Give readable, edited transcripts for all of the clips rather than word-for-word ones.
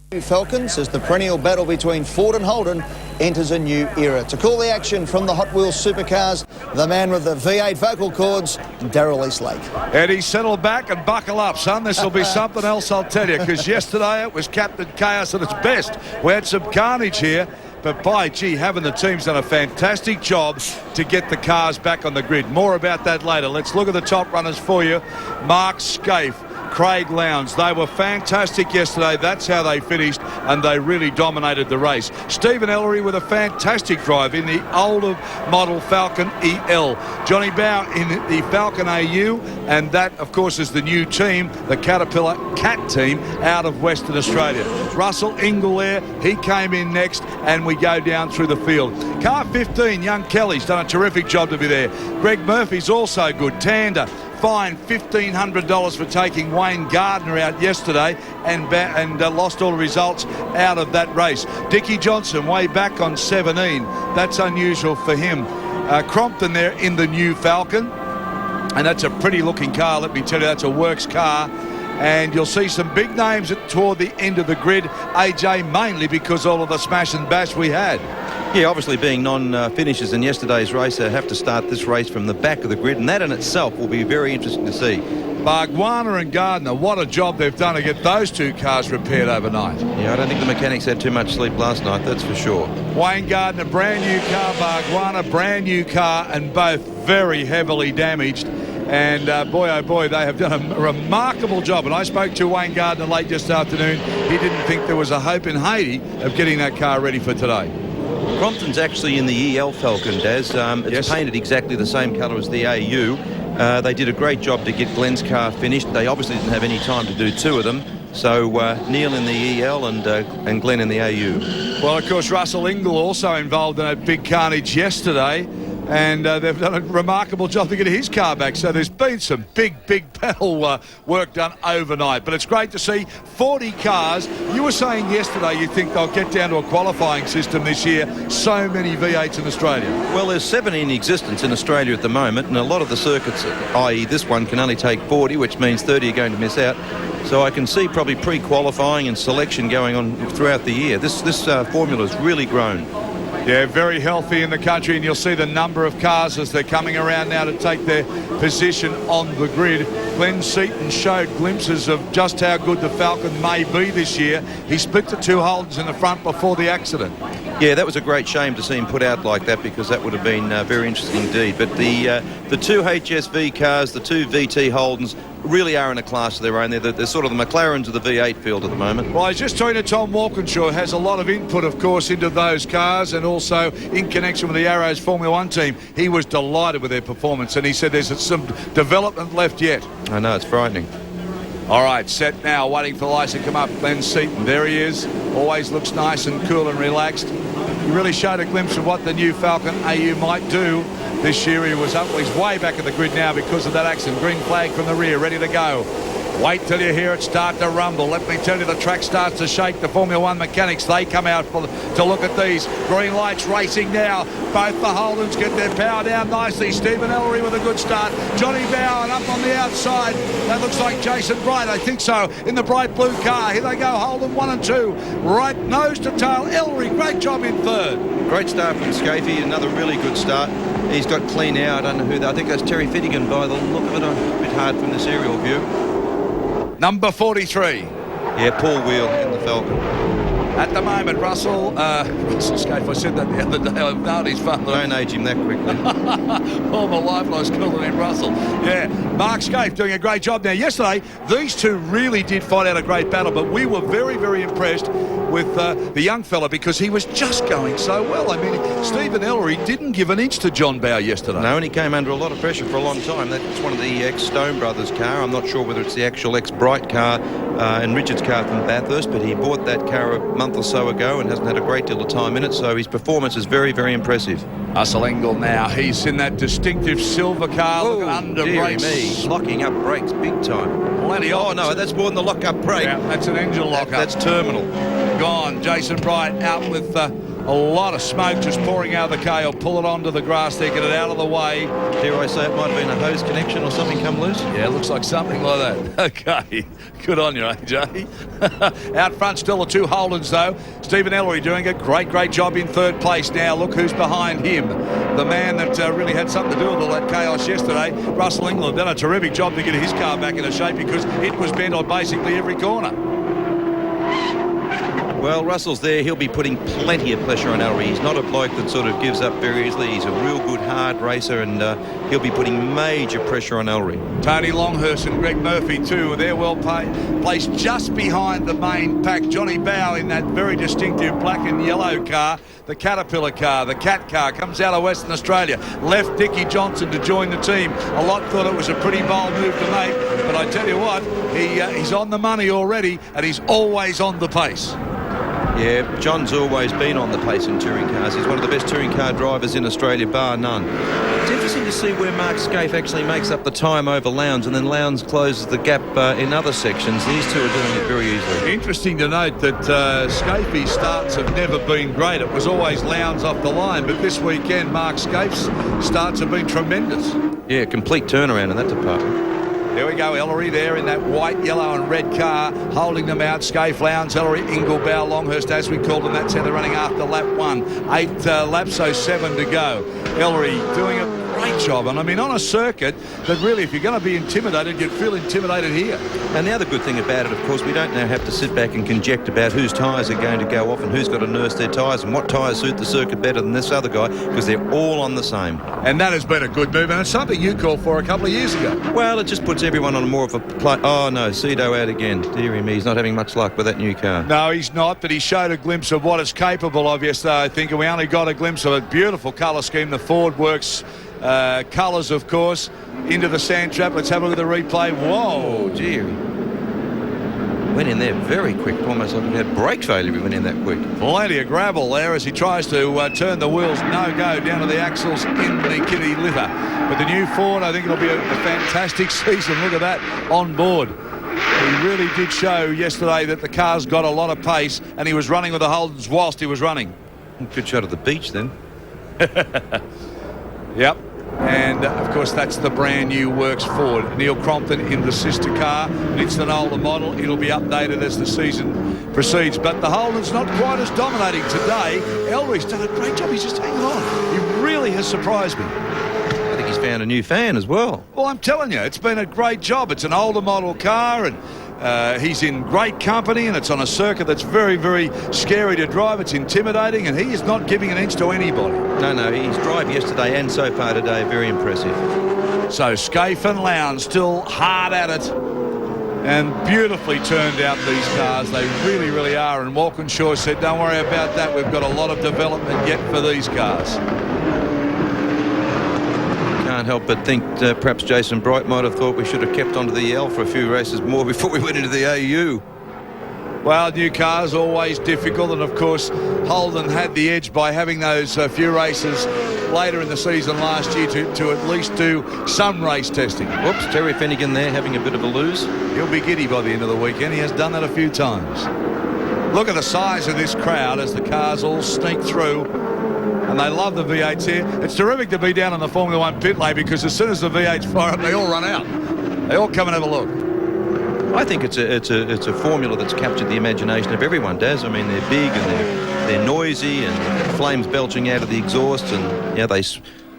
Falcons as the perennial battle between Ford and Holden enters a new era. To call the action from the Hotwheels Supercars, the man with the V8 vocal cords, Darryl Eastlake. Eddie, settle back and buckle up, son. This will be something else, I'll tell you, because yesterday it was Captain Chaos at its best. We had some carnage here, but by gee, having the team's done a fantastic job to get the cars back on the grid. More about that later. Let's look at the top runners for you. Mark Scaife, Craig Lowndes, they were fantastic yesterday. That's how they finished, and they really dominated the race. Stephen Ellery with a fantastic drive in the older model Falcon EL. Johnny Bow in the Falcon AU, and that, of course, is the new team, the Caterpillar Cat team out of Western Australia. Russell Ingall there, he came in next, and we go down through the field. Car 15, young Kelly's done a terrific job to be there. Greg Murphy's also good. Tander, fined $1,500 for taking Wayne Gardner out yesterday and lost all the results out of that race. Dickie Johnson way back on 17. That's unusual for him. Crompton there in the new Falcon, and that's a pretty looking car, let me tell you. That's a works car. And you'll see some big names toward the end of the grid. AJ, mainly because all of the smash and bash we had. Yeah, obviously being non-finishers in yesterday's race, they have to start this race from the back of the grid, and that in itself will be very interesting to see. Bargwanna and Gardner, what a job they've done to get those two cars repaired overnight. Yeah, I don't think the mechanics had too much sleep last night, that's for sure. Wayne Gardner, brand new car. Bargwanna, brand new car, and both very heavily damaged. And boy, oh boy, they have done a remarkable job. And I spoke to Wayne Gardner late this afternoon. He didn't think there was a hope in Haiti of getting that car ready for today. Crompton's actually in the EL Falcon, Daz. It's painted exactly the same colour as the AU. They did a great job to get Glenn's car finished. They obviously didn't have any time to do two of them. So Neil in the EL and Glenn in the AU. Well, of course, Russell Ingall also involved in a big carnage yesterday. And they've done a remarkable job to get his car back. So there's been some big pedal work done overnight. But it's great to see 40 cars. You were saying yesterday you think they'll get down to a qualifying system this year. So many V8s in Australia. Well, there's 7 in existence in Australia at the moment, and a lot of the circuits, i.e. this one, can only take 40, which means 30 are going to miss out. So I can see probably pre-qualifying and selection going on throughout the year. This formula has really grown. Yeah, very healthy in the country, and you'll see the number of cars as they're coming around now to take their position on the grid. Glenn Seaton showed glimpses of just how good the Falcon may be this year. He split the two Holdens in the front before the accident. Yeah, that was a great shame to see him put out like that, because that would have been very interesting indeed. But the two HSV cars, the two VT Holdens, really are in a class of their own. They're sort of the McLarens of the V8 field at the moment. Well, I was just talking to Tom Walkinshaw, has a lot of input, of course, into those cars, and also in connection with the Arrows Formula 1 team. He was delighted with their performance, and he said there's some development left yet. I know, it's frightening. All right, set now, waiting for the lights to come up. Glenn Seaton, there he is. Always looks nice and cool and relaxed. He really showed a glimpse of what the new Falcon AU might do this year. He was up, well, he's way back at the grid now because of that accident. Green flag from the rear, ready to go. Wait till you hear it start to rumble. Let me tell you, the track starts to shake. The Formula 1 mechanics, they come out to look at these. Green lights racing now. Both the Holdens get their power down nicely. Stephen Ellery with a good start. Johnny Bowen up on the outside. That looks like Jason Bright, I think so, in the bright blue car. Here they go, Holden 1 and 2. Right nose to tail. Ellery, great job in third. Great start from Scaife, another really good start. He's got clean out. I don't know who I think that's Terry Finnegan by the look of it. A bit hard from this aerial view. Number 43. Yeah, Paul Wheel in the Falcon. At the moment, Russell Scaife, I said that the other day, I've known his fun. Don't age him that quickly. All my life I was cooler than Russell. Yeah, Mark Scaife doing a great job. Now, yesterday, these two really did fight out a great battle, but we were very impressed with the young fella because he was just going so well. I mean, Stephen Ellery didn't give an inch to John Bow yesterday. No, and he came under a lot of pressure for a long time. That's one of the ex-Stone Brothers car. I'm not sure whether it's the actual ex-Bright car and Richard's car from Bathurst, but he bought that car a month or so ago and hasn't had a great deal of time in it, so his performance is very impressive. Russell Ingall now, he's in that distinctive silver car. Oh, looking under dearie brakes. me, locking up brakes big time. Plenty of Oh no, that's more than the lock-up brake. Yeah, that's an engine lock-up. That's terminal. Gone. Jason Bright out with A lot of smoke just pouring out of the car. He'll pull it onto the grass there, get it out of the way. Dare I say it might have been a hose connection or something come loose? Yeah, it looks like something like that. Okay, good on you, AJ. Out front still the two Holdens, though. Stephen Ellery doing a great job in third place now. Look who's behind him. The man that really had something to do with all that chaos yesterday. Russell England done a terrific job to get his car back into shape because it was bent on basically every corner. Well, Russell's there. He'll be putting plenty of pressure on Ellery. He's not a bloke that sort of gives up very easily. He's a real good, hard racer, and he'll be putting major pressure on Ellery. Tony Longhurst and Greg Murphy, too. They're well placed just behind the main pack. Johnny Bow in that very distinctive black and yellow car. The Caterpillar car, the Cat car, comes out of Western Australia. Left Dickie Johnson to join the team. A lot thought it was a pretty bold move to make, but I tell you what, he's on the money already, and he's always on the pace. Yeah, John's always been on the pace in touring cars. He's one of the best touring car drivers in Australia, bar none. It's interesting to see where Mark Scaife actually makes up the time over Lowndes, and then Lowndes closes the gap in other sections. These two are doing it very easily. Interesting to note that Scaife's starts have never been great. It was always Lowndes off the line, but this weekend Mark Scaife's starts have been tremendous. Yeah, complete turnaround in that department. There we go, Ellery there in that white, yellow and red car, holding them out. Scaife, Lowndes, Ellery, Inglebow, Longhurst, as we called them. That's how they're running after lap 1. 8 laps, so 7 to go. Ellery doing a great job. And I mean, on a circuit that really, if you're going to be intimidated, you'd feel intimidated here. And the other good thing about it, of course, we don't now have to sit back and conject about whose tyres are going to go off and who's got to nurse their tyres and what tyres suit the circuit better than this other guy, because they're all on the same. And that has been a good move, and it's something you called for a couple of years ago. Well, it just puts everyone on more of a play. Oh, no, Cedo out again. Deary me, he's not having much luck with that new car. No, he's not, but he showed a glimpse of what it's capable of yesterday, I think, and we only got a glimpse of a beautiful colour scheme. The Ford Works colours, of course, into the sand trap. Let's have a look at the replay. Whoa, oh, dear. Went in there very quick, almost like he had brake failure. He went in that quick. Plenty of gravel there as he tries to turn the wheels. No go down to the axles in the kitty litter. But the new Ford, I think it'll be a fantastic season. Look at that on board. He really did show yesterday that the car's got a lot of pace, and he was running with the Holdens whilst he was running. Good shot of the beach then. Yep. And, of course, that's the brand new Works Ford. Neil Crompton in the sister car. It's an older model. It'll be updated as the season proceeds. But the Holden's not quite as dominating today. Ellery's done a great job. He's just hanging on. He really has surprised me. I think he's found a new fan as well. Well, I'm telling you, it's been a great job. It's an older model car, and he's in great company, and it's on a circuit that's very, very scary to drive. It's intimidating, and he is not giving an inch to anybody. No, his drive yesterday and so far today, very impressive. So Scaife and Lowndes still hard at it, and beautifully turned out these cars. They really, really are. And Walkinshaw said, don't worry about that. We've got a lot of development yet for these cars. Can't help but think perhaps Jason Bright might have thought we should have kept onto the L for a few races more before we went into the AU. Well, new cars always difficult, and of course Holden had the edge by having those few races later in the season last year to at least do some race testing. Whoops, Terry Finnegan there having a bit of a lose. He'll be giddy by the end of the weekend. He has done that a few times. Look at the size of this crowd as the cars all sneak through, and they love the V8s here. It's terrific to be down in the Formula One pit lane, because as soon as the V8s fire up, they all run out. They all come and have a look. I think it's a formula that's captured the imagination of everyone, Daz. I mean, they're big and they're noisy, and flames belching out of the exhaust, and they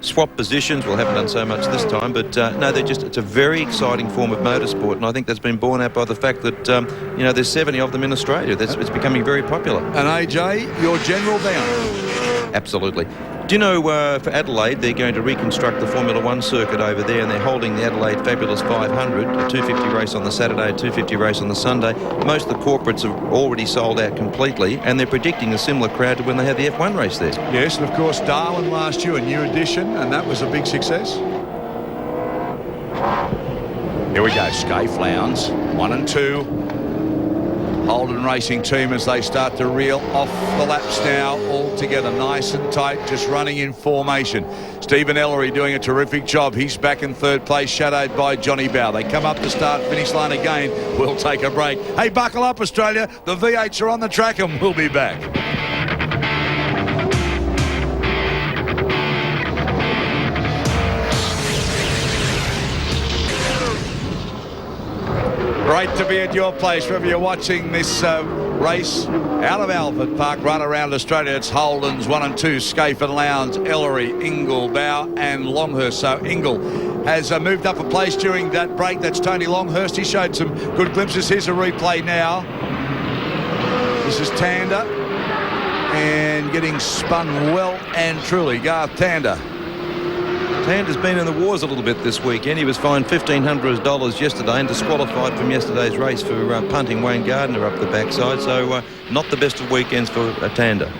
swap positions. Well, haven't done so much this time, but no, it's a very exciting form of motorsport, and I think that's been borne out by the fact that there's 70 of them in Australia. It's becoming very popular. And AJ, your general bound. Absolutely. Do you know, for Adelaide, they're going to reconstruct the Formula One circuit over there, and they're holding the Adelaide Fabulous 500, a 250 race on the Saturday, a 250 race on the Sunday. Most of the corporates have already sold out completely, and they're predicting a similar crowd to when they had the F1 race there. Yes, and of course Darwin last year, a new addition, and that was a big success. Here we go, Scaife, Lowndes, 1 and 2. Holden Racing Team as they start to reel off the laps now, all together nice and tight, just running in formation. Stephen Ellery doing a terrific job. He's back in third place, shadowed by Johnny Bow. They come up the start-finish line again. We'll take a break. Hey, buckle up, Australia. The V8s are on the track, and we'll be back. Great to be at your place wherever you're watching this race out of Albert Park, right around Australia. It's Holden's 1 and 2, Scaife and Lowndes, Ellery, Ingle, Bow and Longhurst. So Ingle has moved up a place during that break. That's Tony Longhurst. He showed some good glimpses. Here's a replay now. This is Tander and getting spun well and truly. Garth Tander. Tander's been in the wars a little bit this weekend. He was fined $1,500 yesterday and disqualified from yesterday's race for punting Wayne Gardner up the backside. So not the best of weekends for Tander.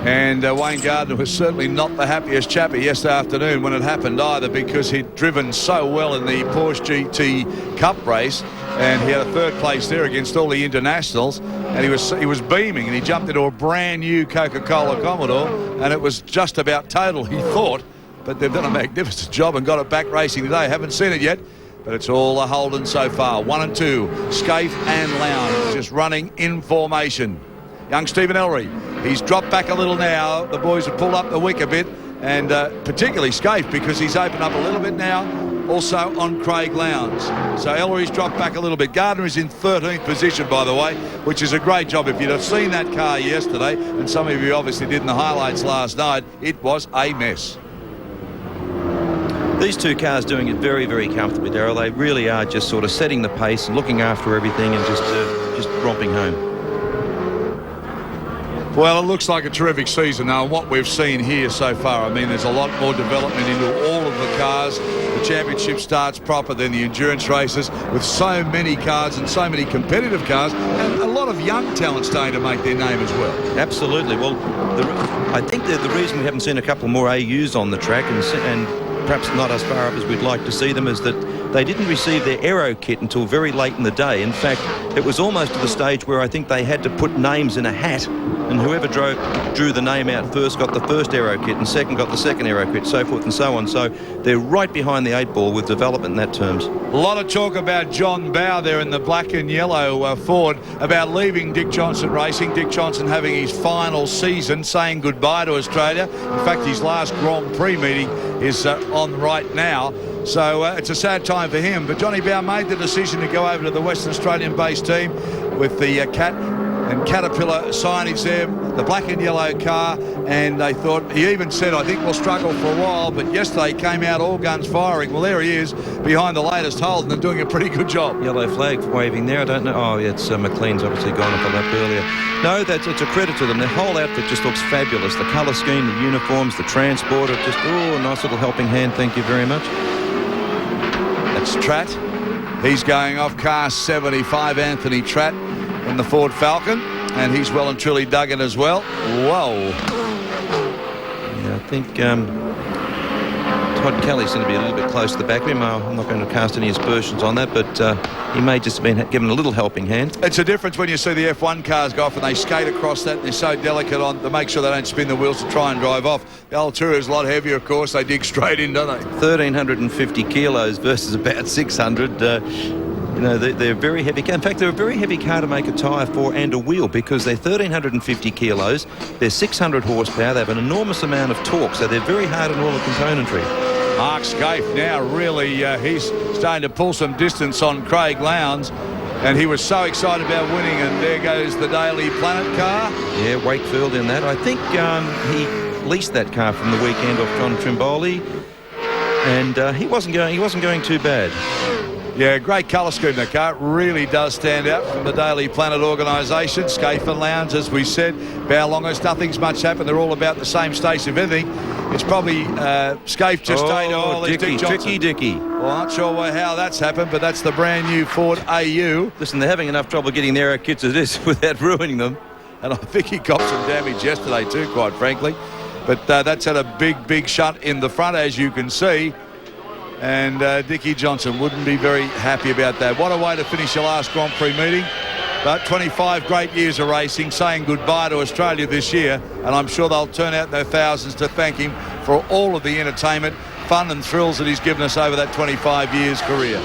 And Wayne Gardner was certainly not the happiest chappy yesterday afternoon when it happened either, because he'd driven so well in the Porsche GT Cup race, and he had a third place there against all the internationals, and he was beaming, and he jumped into a brand new Coca-Cola Commodore, and it was just about total, he thought. But they've done a magnificent job and got it back racing today. Haven't seen it yet, but it's all a Holden so far. 1 and 2, Scaife and Lowndes just running in formation. Young Stephen Ellery, he's dropped back a little now. The boys have pulled up the wick a bit, and particularly Scaife, because he's opened up a little bit now, also on Craig Lowndes. So Ellery's dropped back a little bit. Gardner is in 13th position, by the way, which is a great job. If you'd have seen that car yesterday, and some of you obviously did in the highlights last night, it was a mess. These two cars doing it very, very comfortably, Darryl. They really are just sort of setting the pace and looking after everything and just romping home. Well, it looks like a terrific season now. What we've seen here so far, I mean, there's a lot more development into all of the cars. The championship starts proper than the endurance races, with so many cars and so many competitive cars, and a lot of young talent starting to make their name as well. Absolutely. Well, I think the reason we haven't seen a couple more AUs on the track and perhaps not as far up as we'd like to see them is that they didn't receive their aero kit until very late in the day. In fact, it was almost to the stage where I think they had to put names in a hat, and whoever drew the name out first got the first aero kit and second got the second aero kit, so forth and so on. So they're right behind the 8 ball with development in that terms. A lot of talk about John Bow there in the black and yellow Ford about leaving Dick Johnson Racing. Dick Johnson having his final season, saying goodbye to Australia. In fact, his last Grand Prix meeting is on right now. So it's a sad time for him. But Johnny Bow made the decision to go over to the Western Australian-based team with the Cat and Caterpillar signage there, the black and yellow car, and they thought, he even said, I think we'll struggle for a while, but yesterday came out all guns firing. Well, there he is behind the latest Holden and doing a pretty good job. Yellow flag waving there. I don't know. Oh, yeah, it's McLean's obviously gone off a lap earlier. No, it's a credit to them. Their whole outfit just looks fabulous. The colour scheme, the uniforms, the transporter, just, a nice little helping hand. Thank you very much. That's Tratt. He's going off car 75, Anthony Tratt in the Ford Falcon, and he's well and truly dug in as well. Whoa. Yeah, I think Todd Kelly's going to be a little bit close to the back of him. I'm not going to cast any aspersions on that, but he may just have been given a little helping hand. It's a difference when you see the F1 cars go off and they skate across that, and they're so delicate on to make sure they don't spin the wheels to try and drive off. The Altura is a lot heavier, of course. They dig straight in, don't they? 1,350 kilos versus about 600. You know, they're very heavy. In fact, they're a very heavy car to make a tyre for and a wheel, because they're 1,350 kilos, they're 600 horsepower, they have an enormous amount of torque, so they're very hard on all the componentry. Mark Scaife now really, he's starting to pull some distance on Craig Lowndes, and he was so excited about winning, and there goes the Daily Planet car. Yeah, Wakefield in that. I think he leased that car from the weekend off John Trimboli, and he wasn't going too bad. Yeah, great colour scheme, that car. It really does stand out from the Daily Planet organisation. Scaife and Lowndes, as we said. Bow Longhurst, nothing's much happened. They're all about the same stage of everything. It's probably Scaife just stayed. Dicky. Well, I'm not sure how that's happened, but that's the brand new Ford AU. Listen, they're having enough trouble getting their kits as it is without ruining them. And I think he got some damage yesterday too, quite frankly. But that's had a big shunt in the front, as you can see. And Dickie Johnson wouldn't be very happy about that. What a way to finish your last Grand Prix meeting. But 25 great years of racing, saying goodbye to Australia this year, and I'm sure they'll turn out their thousands to thank him for all of the entertainment, fun and thrills that he's given us over that 25 years career.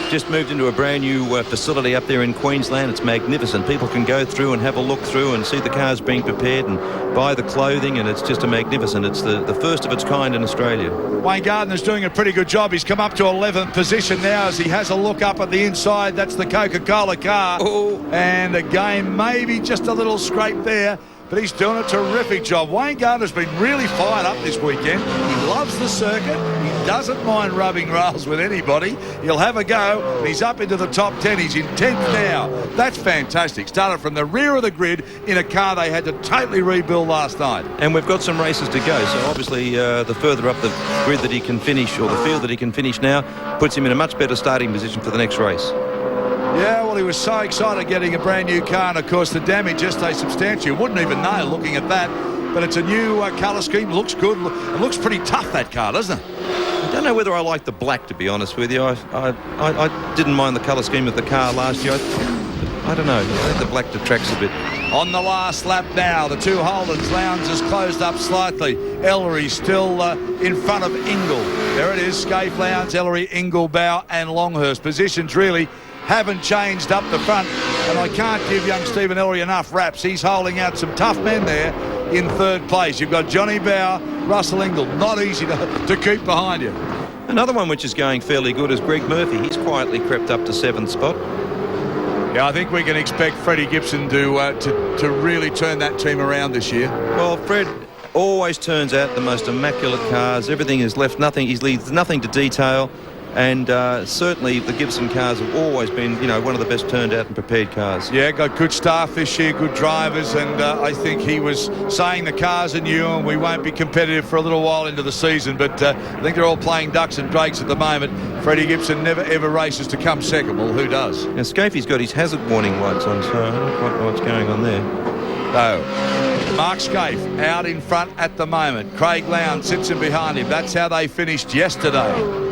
just moved into a brand new facility up there in Queensland. It's magnificent. People can go through and have a look through and see the cars being prepared and buy the clothing, and it's just a magnificent. It's the first of its kind in Australia. Wayne Gardner's doing a pretty good job. He's come up to 11th position now as he has a look up at the inside. That's the Coca-Cola car. Oh. And again, maybe just a little scrape there, but he's doing a terrific job. Wayne Gardner's been really fired up this weekend. He loves the circuit. He doesn't mind rubbing rails with anybody. He'll have a go, and he's up into the top 10. He's in 10th now. That's fantastic. Started from the rear of the grid in a car they had to totally rebuild last night. And we've got some races to go, so obviously the further up the grid that he can finish, or the field that he can finish now, puts him in a much better starting position for the next race. Yeah, well, he was so excited getting a brand new car, and of course the damage just a substantial. You wouldn't even know looking at that, but it's a new colour scheme. Looks good. It looks pretty tough, that car, doesn't it? I don't know whether I like the black, to be honest with you. I didn't mind the colour scheme of the car last year. I don't know. I think the black detracts a bit. On the last lap now, the two Holdens. Lowndes has closed up slightly. Ellery still in front of Ingle. There it is. Scaife, Lowndes, Ellery, Ingle, Bow and Longhurst. Positions really haven't changed up the front, and I can't give young Stephen Ellery enough raps. He's holding out some tough men there in third place. You've got Johnny Bow, Russell Ingle. Not easy to keep behind you. Another one which is going fairly good is Greg Murphy. He's quietly crept up to 7th spot. Yeah, I think we can expect Freddie Gibson to really turn that team around this year. Well, Fred always turns out the most immaculate cars. Everything is left nothing. He leaves nothing to detail. And certainly the Gibson cars have always been, one of the best turned out and prepared cars. Yeah, got good staff this year, good drivers, and I think he was saying the cars are new and we won't be competitive for a little while into the season, but I think they're all playing ducks and drakes at the moment. Freddie Gibson never ever races to come second. Well, who does? Now, Scafie's got his hazard warning lights on, so I don't quite know what's going on there. So, Mark Scaife out in front at the moment. Craig Lowndes sits in behind him. That's how they finished yesterday.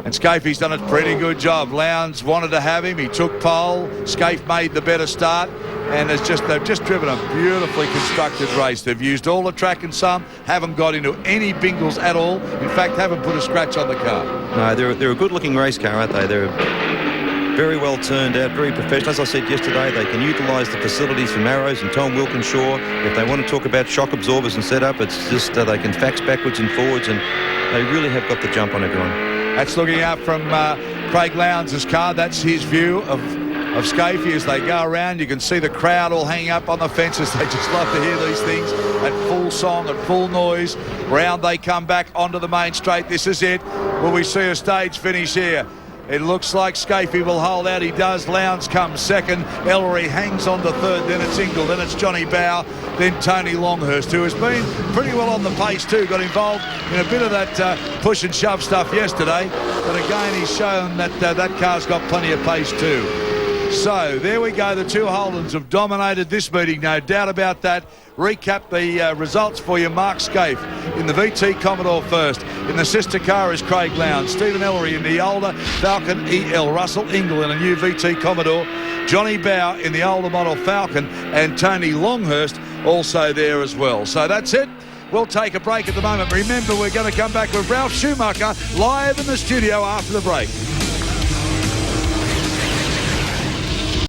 And Scaife's done a pretty good job. Lowndes wanted to have him. He took pole. Scaife made the better start. And they've just driven a beautifully constructed race. They've used all the track and some. Haven't got into any bingles at all. In fact, haven't put a scratch on the car. No, they're a good-looking race car, aren't they? They're very well turned out, very professional. As I said yesterday, they can utilise the facilities from Arrows and Tom Wilkinshaw. If they want to talk about shock absorbers and setup, it's just they can fax backwards and forwards, and they really have got the jump on everyone. That's looking out from Craig Lowndes' car. That's his view of Scaife as they go around. You can see the crowd all hanging up on the fences. They just love to hear these things at full song, at full noise. Round they come back onto the main straight. This is it. Will we see a stage finish here? It looks like Scaife will hold out. He does. Lowndes comes second. Ellery hangs on to third. Then it's Ingle. Then it's Johnny Bow. Then Tony Longhurst, who has been pretty well on the pace too. Got involved in a bit of that push and shove stuff yesterday. But again, he's shown that that car's got plenty of pace too. So there we go. The two Holdens have dominated this meeting, no doubt about that. Recap the results for you. Mark Scaife in the VT Commodore first. In the sister car is Craig Lowndes. Stephen Ellery in the older Falcon EL. Russell Ingle in a new VT Commodore. Johnny Bow in the older model Falcon. And Tony Longhurst also there as well. So that's it. We'll take a break at the moment. Remember, we're going to come back with Ralph Schumacher live in the studio after the break.